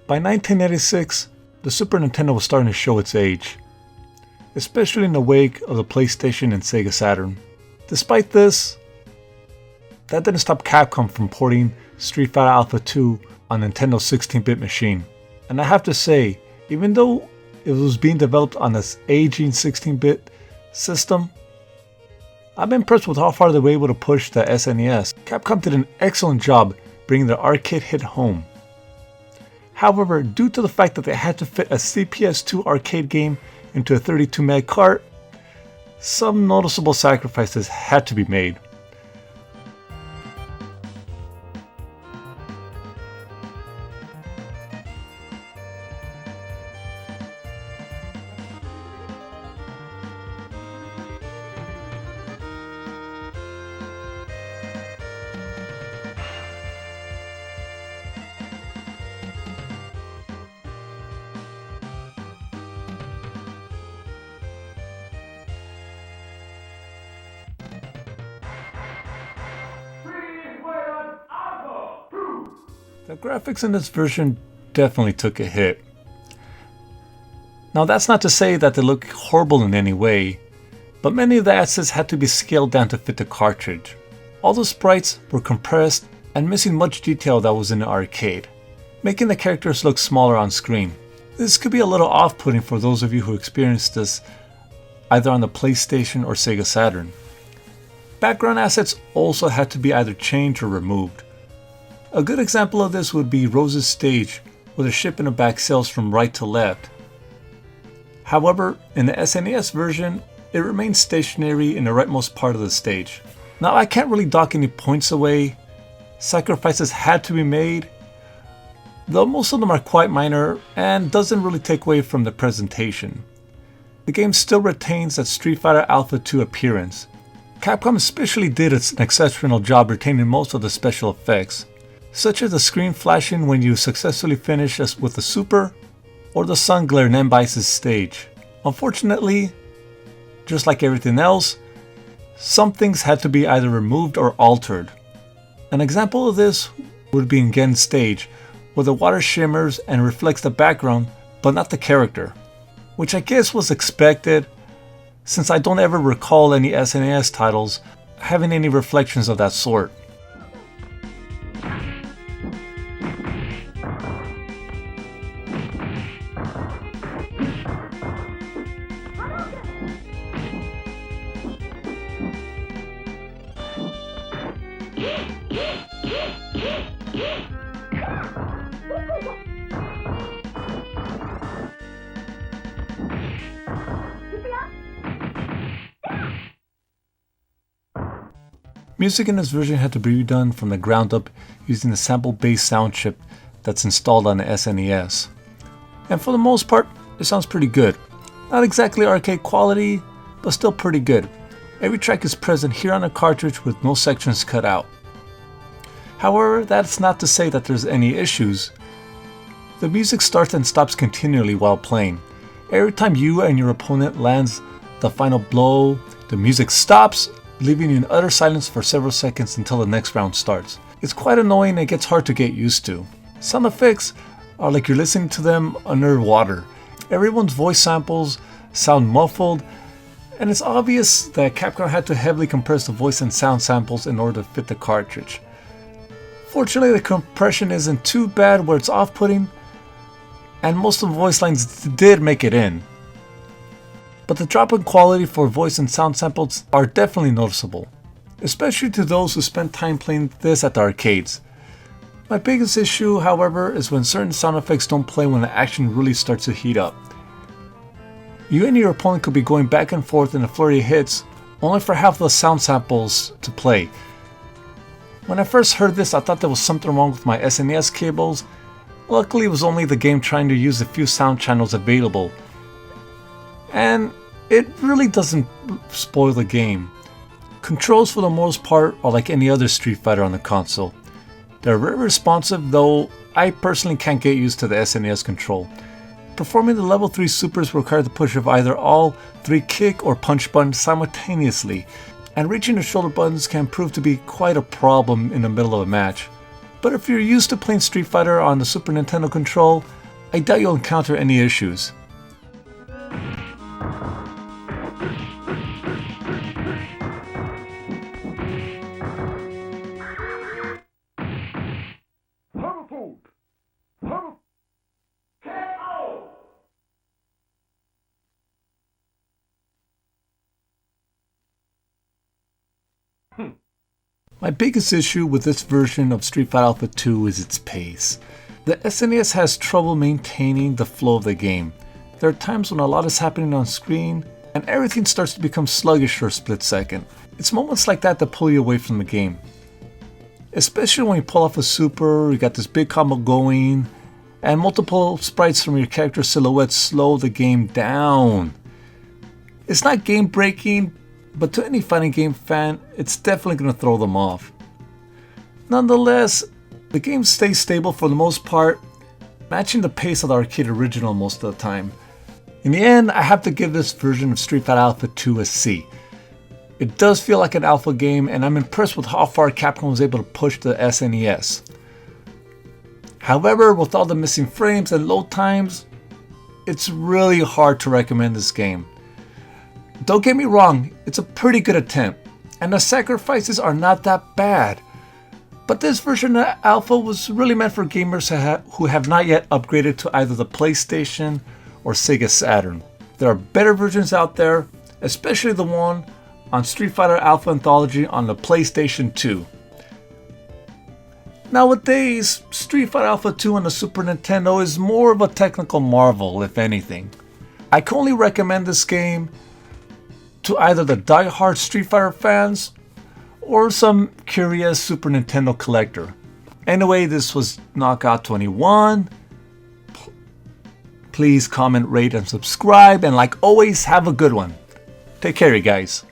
By 1986, the Super Nintendo was starting to show its age, especially in the wake of the PlayStation and Sega Saturn. Despite this, that didn't stop Capcom from porting Street Fighter Alpha 2 on Nintendo's 16-bit machine. And I have to say, even though it was being developed on this aging 16-bit system, I'm impressed with how far they were able to push the SNES. Capcom did an excellent job bringing their arcade hit home. However, due to the fact that they had to fit a CPS2 arcade game into a 32 meg cart, some noticeable sacrifices had to be made. The graphics in this version definitely took a hit. Now that's not to say that they look horrible in any way, but many of the assets had to be scaled down to fit the cartridge. All the sprites were compressed and missing much detail that was in the arcade, making the characters look smaller on screen. This could be a little off-putting for those of you who experienced this either on the PlayStation or Sega Saturn. Background assets also had to be either changed or removed. A good example of this would be Rose's stage, where the ship in the back sails from right to left. However, in the SNES version, it remains stationary in the rightmost part of the stage. Now I can't really dock any points away. Sacrifices had to be made, though most of them are quite minor and doesn't really take away from the presentation. The game still retains that Street Fighter Alpha 2 appearance. Capcom especially did an exceptional job retaining most of the special effects, such as the screen flashing when you successfully finish with the super, or the sun glare in M. Bice's stage. Unfortunately, just like everything else, some things had to be either removed or altered. An example of this would be in Gen's stage, where the water shimmers and reflects the background, but not the character, which I guess was expected, since I don't ever recall any SNES titles having any reflections of that sort. Music in this version had to be redone from the ground up using the sample-based sound chip that's installed on the SNES. And for the most part, it sounds pretty good. Not exactly arcade quality, but still pretty good. Every track is present here on the cartridge with no sections cut out. However, that's not to say that there's any issues. The music starts and stops continually while playing. Every time you and your opponent lands the final blow, the music stops, leaving you in utter silence for several seconds until the next round starts. It's quite annoying and it gets hard to get used to. Sound effects are like you're listening to them underwater. Everyone's voice samples sound muffled, and it's obvious that Capcom had to heavily compress the voice and sound samples in order to fit the cartridge. Fortunately, the compression isn't too bad where it's off-putting, and most of the voice lines did make it in. But the drop in quality for voice and sound samples are definitely noticeable, especially to those who spent time playing this at the arcades. My biggest issue, however, is when certain sound effects don't play when the action really starts to heat up. You and your opponent could be going back and forth in a flurry of hits, only for half the sound samples to play. When I first heard this, I thought there was something wrong with my SNES cables. Luckily, it was only the game trying to use the few sound channels available. And it really doesn't spoil the game. Controls for the most part are like any other Street Fighter on the console. They're very responsive, though I personally can't get used to the SNES control. Performing the level 3 supers requires the push of either all 3 kick or punch buttons simultaneously, and reaching the shoulder buttons can prove to be quite a problem in the middle of a match. but if you're used to playing Street Fighter on the Super Nintendo control, I doubt you'll encounter any issues. My biggest issue with this version of Street Fighter Alpha 2 is its pace. The SNES has trouble maintaining the flow of the game. There are times when a lot is happening on screen and everything starts to become sluggish for a split second. It's moments like that pull you away from the game. Especially when you pull off a super, you got this big combo going, and multiple sprites from your character silhouette slow the game down. It's not game breaking, but to any fighting game fan, it's definitely going to throw them off. Nonetheless, the game stays stable for the most part, matching the pace of the arcade original most of the time. In the end, I have to give this version of Street Fighter Alpha 2 a C. It does feel like an alpha game, and I'm impressed with how far Capcom was able to push the SNES. However, with all the missing frames and load times, it's really hard to recommend this game. Don't get me wrong, it's a pretty good attempt, and the sacrifices are not that bad. But this version of Alpha was really meant for gamers who have not yet upgraded to either the PlayStation or Sega Saturn. There are better versions out there, especially the one on Street Fighter Alpha Anthology on the PlayStation 2. Nowadays, Street Fighter Alpha 2 on the Super Nintendo is more of a technical marvel, if anything. I can only recommend this game to either the die-hard Street Fighter fans or some curious Super Nintendo collector. Anyway, this was Knockout 21. Please comment, rate, and subscribe, and like always, have a good one. Take care, you guys.